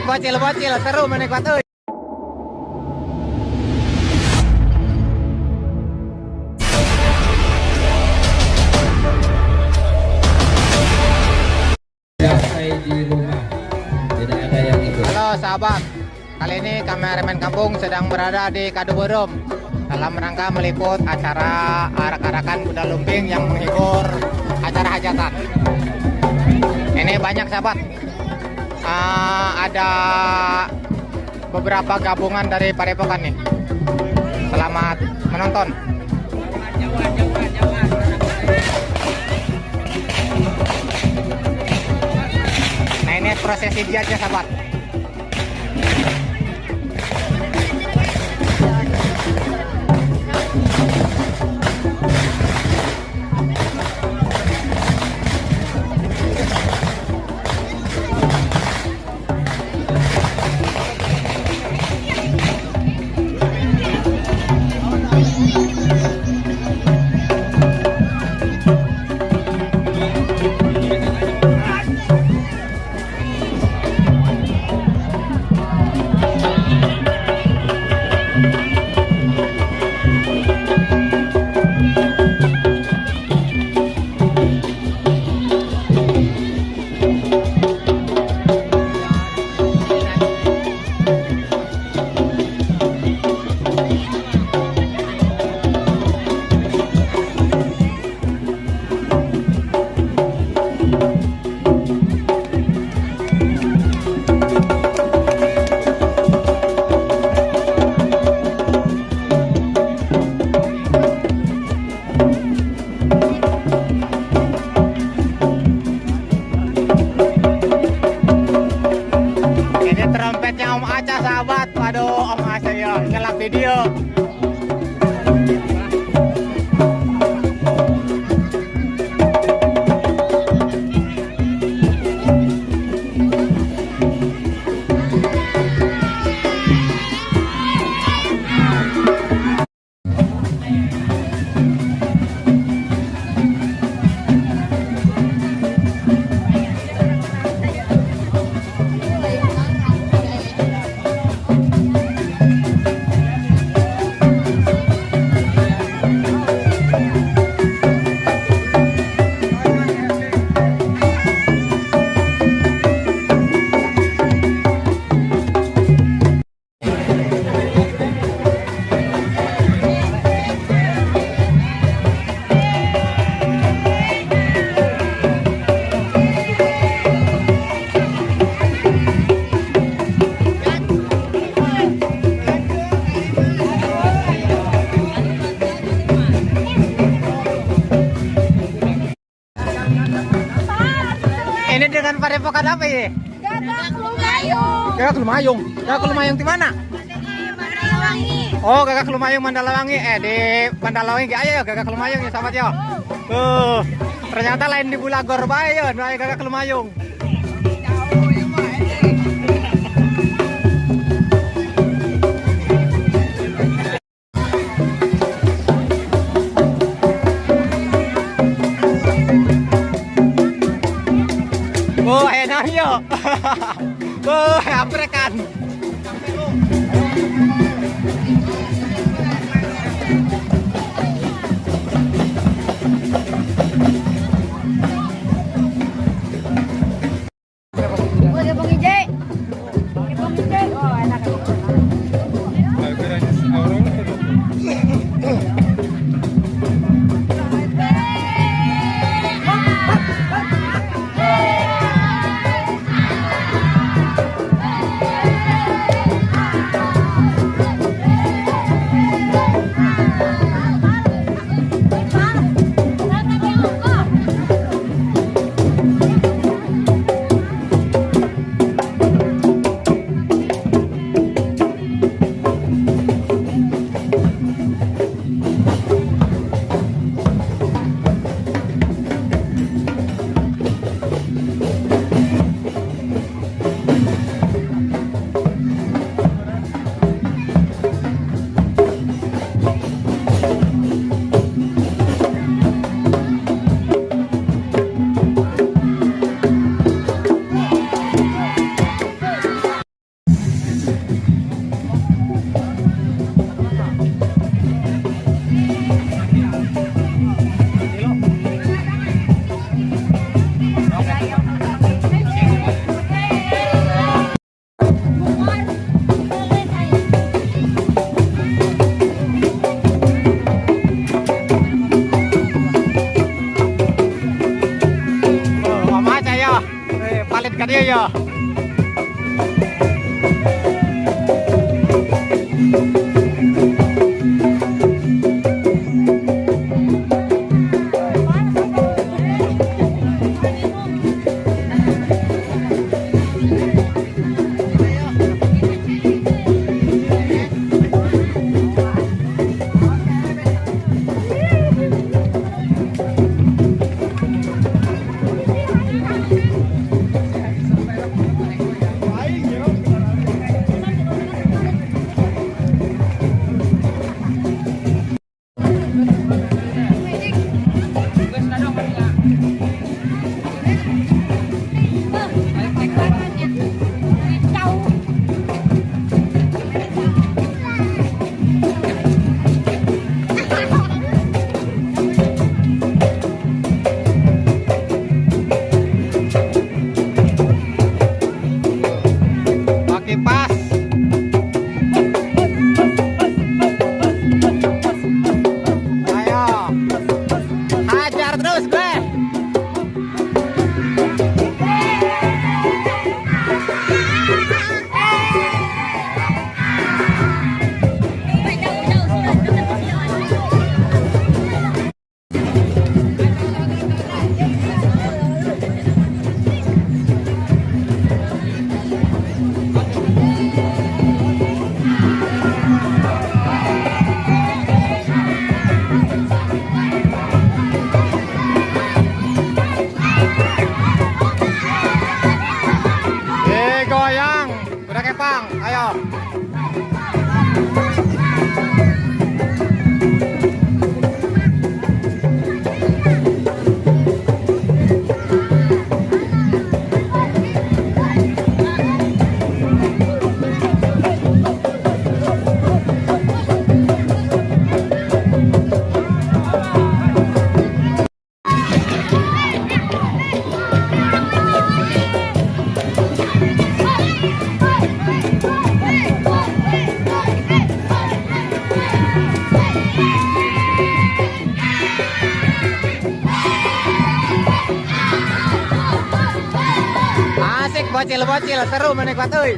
bocil seru menikmati. Di rumah tidak ada yang ikut. Halo sahabat, kali ini kameramen kampung sedang berada di Kaduborom dalam rangka meliput acara arak-arakan kuda lumping yang menghibur acara hajatan. Ini banyak sahabat, ada beberapa gabungan dari Padepokan nih. Selamat menonton. Nah ini prosesi biasanya sahabat. Trompetnya Om Aca sahabat. Waduh Om Aca ya ngelap video. Ini dengan Padepokan apa ya? Gagak Lumayung. Gagak Lumayung. Gagak Lumayung di mana? Mandalawangi. Oh, Gagak Lumayung Mandalawangi. Di Mandalawangi ayo ya Gagak Lumayung ya sahabat ya. Ternyata lain di Bulagor bae ya, Gagak Lumayung. Oh, enak yo. Oh, aprekan. Oh, enak. Palit ka dia ya. Pakai pas. Ayo. Hajar terus gue. Goyang, udah kepang, ayo. Asik bocil-bocil seru menikmati.